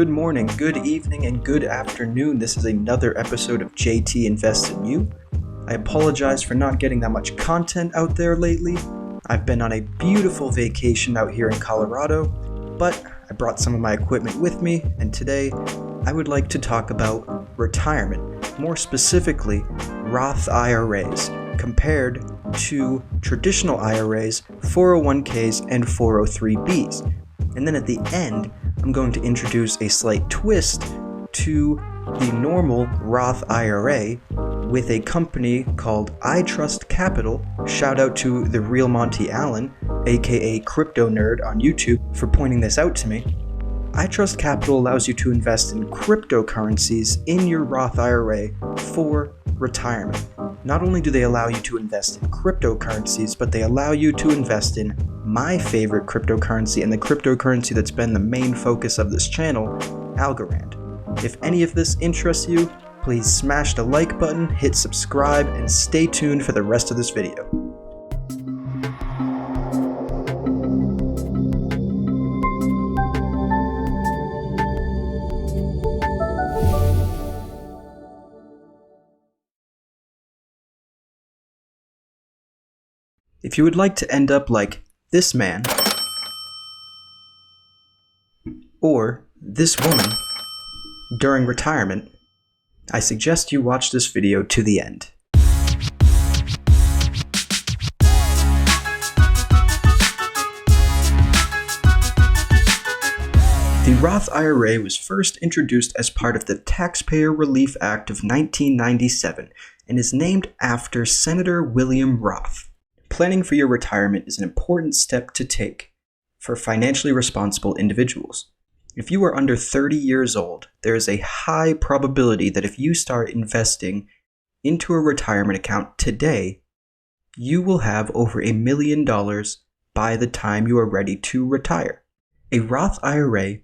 Good morning, good evening, and good afternoon. This is another episode of JT Invest in You. I apologize for not getting that much content out there lately. I've been on a beautiful vacation out here in Colorado, but I brought some of my equipment with me, and today I would like to talk about retirement, more specifically Roth IRAs, compared to traditional IRAs, 401ks, and 403bs. And then at the end, I'm going to introduce a slight twist to the normal Roth IRA with a company called iTrust Capital. Shout out to the real Monty Allen, aka Crypto Nerd on YouTube, for pointing this out to me. iTrust Capital allows you to invest in cryptocurrencies in your Roth IRA for retirement. Not only do they allow you to invest in cryptocurrencies, but they allow you to invest in my favorite cryptocurrency and the cryptocurrency that's been the main focus of this channel, Algorand. If any of this interests you, please smash the like button, hit subscribe, and stay tuned for the rest of this video. If you would like to end up like this man, or this woman, during retirement, I suggest you watch this video to the end. The Roth IRA was first introduced as part of the Taxpayer Relief Act of 1997 and is named after Senator William Roth. Planning for your retirement is an important step to take for financially responsible individuals. If you are under 30 years old, there is a high probability that if you start investing into a retirement account today, you will have over $1 million by the time you are ready to retire. A Roth IRA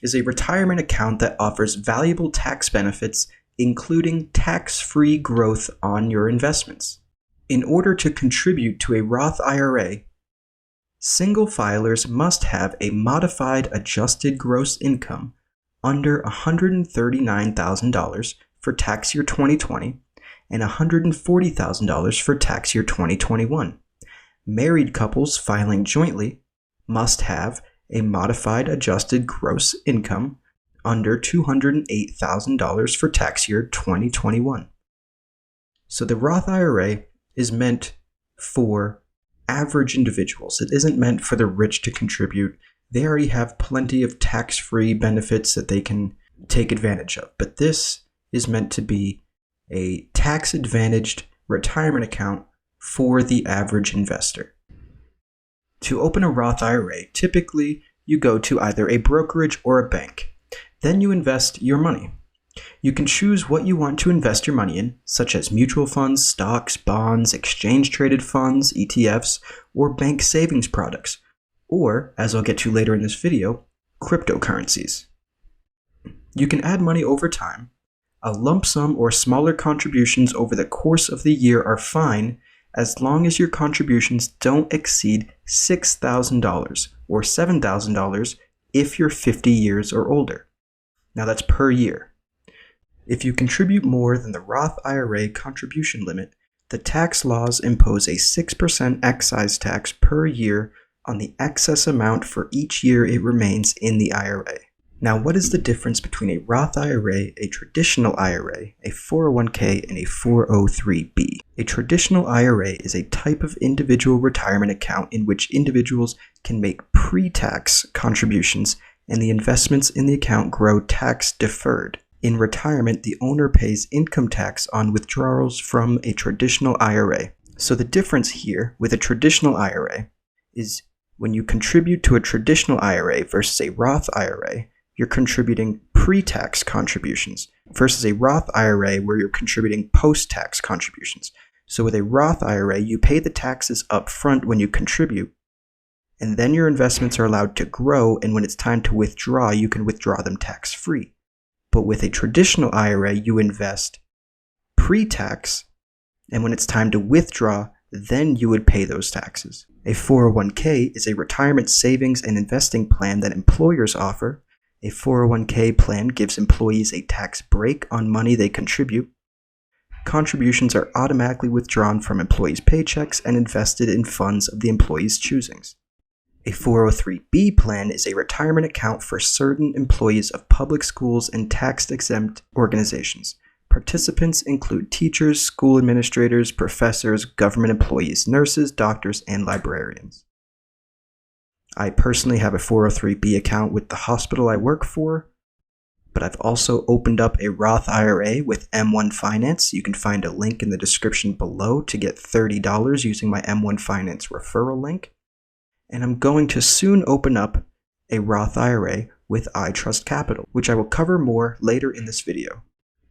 is a retirement account that offers valuable tax benefits, including tax-free growth on your investments. In order to contribute to a Roth IRA, single filers must have a modified adjusted gross income under $139,000 for tax year 2020 and $140,000 for tax year 2021. Married couples filing jointly must have a modified adjusted gross income under $208,000 for tax year 2021. So the Roth IRA is meant for average individuals. It isn't meant for the rich to contribute. They already have plenty of tax-free benefits that they can take advantage of. But this is meant to be a tax-advantaged retirement account for the average investor. To open a Roth IRA, typically you go to either a brokerage or a bank. Then you invest your money. You can choose what you want to invest your money in, such as mutual funds, stocks, bonds, exchange-traded funds, ETFs, or bank savings products, or, as I'll get to later in this video, cryptocurrencies. You can add money over time. A lump sum or smaller contributions over the course of the year are fine as long as your contributions don't exceed $6,000 or $7,000 if you're 50 years or older. Now that's per year. If you contribute more than the Roth IRA contribution limit, the tax laws impose a 6% excise tax per year on the excess amount for each year it remains in the IRA. Now, what is the difference between a Roth IRA, a traditional IRA, a 401k, and a 403b? A traditional IRA is a type of individual retirement account in which individuals can make pre-tax contributions and the investments in the account grow tax-deferred. In retirement, the owner pays income tax on withdrawals from a traditional IRA. So the difference here with a traditional IRA is when you contribute to a traditional IRA versus a Roth IRA, you're contributing pre-tax contributions versus a Roth IRA where you're contributing post-tax contributions. So with a Roth IRA, you pay the taxes up front when you contribute, and then your investments are allowed to grow, and when it's time to withdraw, you can withdraw them tax-free. But with a traditional IRA, you invest pre-tax, and when it's time to withdraw, then you would pay those taxes. A 401k is a retirement savings and investing plan that employers offer, A 401k plan gives employees a tax break on money they contribute. Contributions are automatically withdrawn from employees' paychecks and invested in funds of the employee's choosing. A 403b plan is a retirement account for certain employees of public schools and tax-exempt organizations. Participants include teachers, school administrators, professors, government employees, nurses, doctors, and librarians. I personally have a 403b account with the hospital I work for, but I've also opened up a Roth IRA with M1 Finance. You can find a link in the description below to get $30 using my M1 Finance referral link. And I'm going to soon open up a Roth IRA with iTrust Capital, which I will cover more later in this video.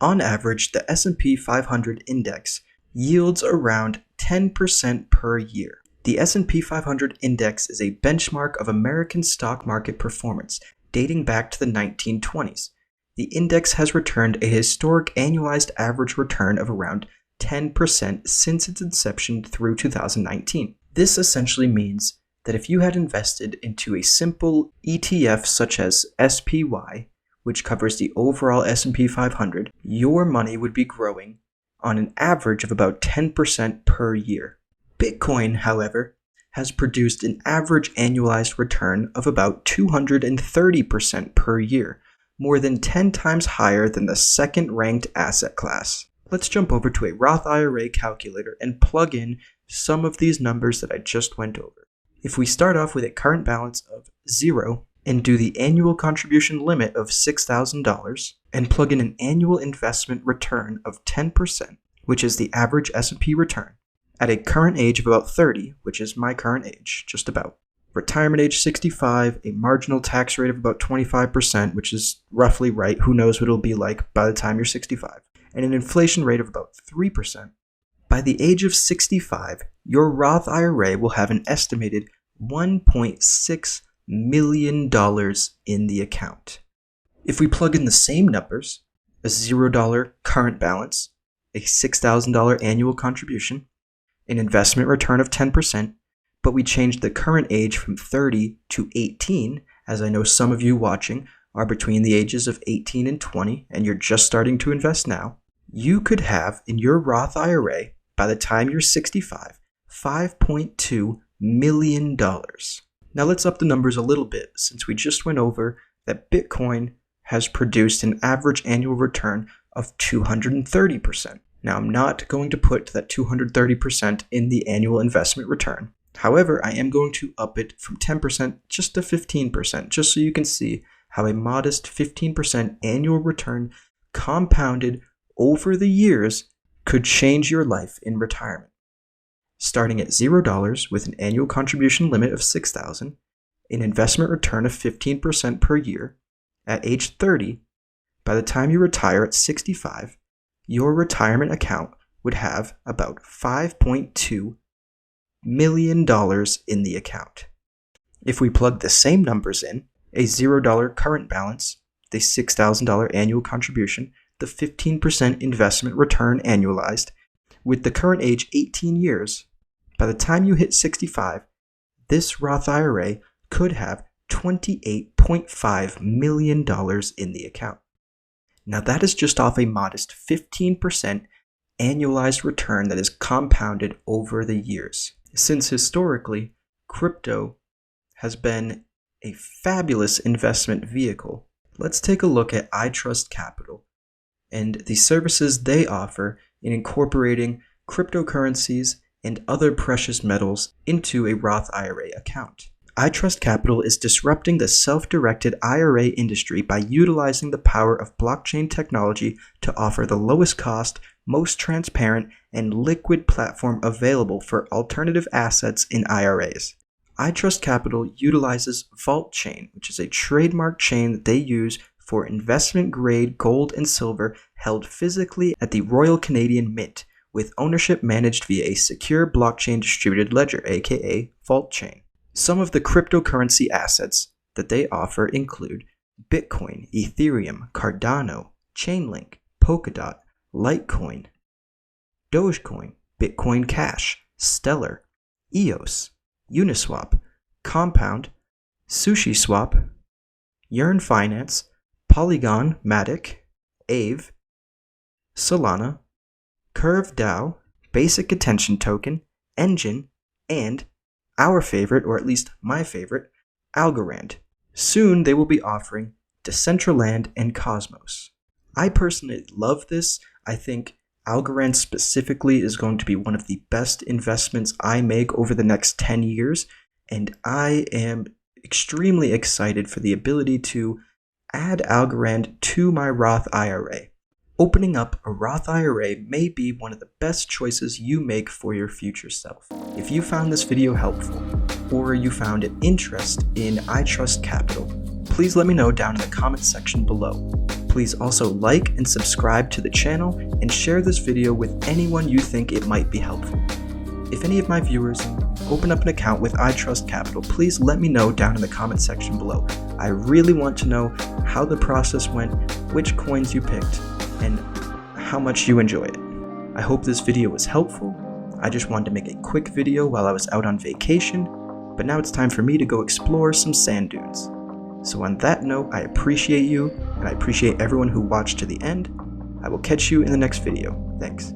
On average, the S&P 500 index yields around 10% per year. The S&P 500 index is a benchmark of American stock market performance dating back to the 1920s. The index has returned a historic annualized average return of around 10% since its inception through 2019. This essentially means that if you had invested into a simple ETF such as SPY, which covers the overall S&P 500, your money would be growing on an average of about 10% per year. Bitcoin, however, has produced an average annualized return of about 230% per year, more than 10 times higher than the second-ranked asset class. Let's jump over to a Roth IRA calculator and plug in some of these numbers that I just went over. If we start off with a current balance of 0 and do the annual contribution limit of $6,000 and plug in an annual investment return of 10%, which is the average S&P return, at a current age of about 30, which is my current age, just about. Retirement age 65, a marginal tax rate of about 25%, which is roughly right. Who knows what it'll be like by the time you're 65. And an inflation rate of about 3%. By the age of 65, your Roth IRA will have an estimated $1.6 million in the account. If we plug in the same numbers, a $0 current balance, a $6,000 annual contribution, an investment return of 10%, but we changed the current age from 30 to 18, as I know some of you watching are between the ages of 18 and 20, and you're just starting to invest now, you could have in your Roth IRA, by the time you're 65, $5.2 million. Now let's up the numbers a little bit, since we just went over that Bitcoin has produced an average annual return of 230%. Now, I'm not going to put that 230% in the annual investment return. However, I am going to up it from 10% just to 15%, just so you can see how a modest 15% annual return compounded over the years could change your life in retirement. Starting at $0 with an annual contribution limit of $6,000, an investment return of 15% per year, at age 30, by the time you retire at 65, your retirement account would have about $5.2 million in the account. If we plug the same numbers in, a $0 current balance, the $6,000 annual contribution, the 15% investment return annualized, with the current age 18 years, by the time you hit 65, this Roth IRA could have $28.5 million in the account. Now that is just off a modest 15% annualized return that is compounded over the years. Since historically, crypto has been a fabulous investment vehicle, let's take a look at iTrust Capital and the services they offer in incorporating cryptocurrencies and other precious metals into a Roth IRA account. iTrust Capital is disrupting the self-directed IRA industry by utilizing the power of blockchain technology to offer the lowest cost, most transparent, and liquid platform available for alternative assets in IRAs. iTrust Capital utilizes Vault Chain, which is a trademark chain that they use for investment-grade gold and silver held physically at the Royal Canadian Mint, with ownership managed via a secure blockchain distributed ledger, aka Vault Chain. Some of the cryptocurrency assets that they offer include Bitcoin, Ethereum, Cardano, Chainlink, Polkadot, Litecoin, Dogecoin, Bitcoin Cash, Stellar, EOS, Uniswap, Compound, SushiSwap, Yearn Finance, Polygon Matic, Aave, Solana, Curve DAO, Basic Attention Token, Engine, and our favorite, or at least my favorite, Algorand. Soon they will be offering Decentraland and Cosmos. I personally love this. I think Algorand specifically is going to be one of the best investments I make over the next 10 years, and I am extremely excited for the ability to add Algorand to my Roth IRA. Opening up a Roth IRA may be one of the best choices you make for your future self. If you found this video helpful, or you found an interest in iTrust Capital, please let me know down in the comments section below. Please also like and subscribe to the channel and share this video with anyone you think it might be helpful. If any of my viewers open up an account with iTrust Capital, please let me know down in the comments section below. I really want to know how the process went, which coins you picked, and how much you enjoy it. I hope this video was helpful. I just wanted to make a quick video while I was out on vacation, but now it's time for me to go explore some sand dunes. So on that note, I appreciate you, and I appreciate everyone who watched to the end. I will catch you in the next video. Thanks.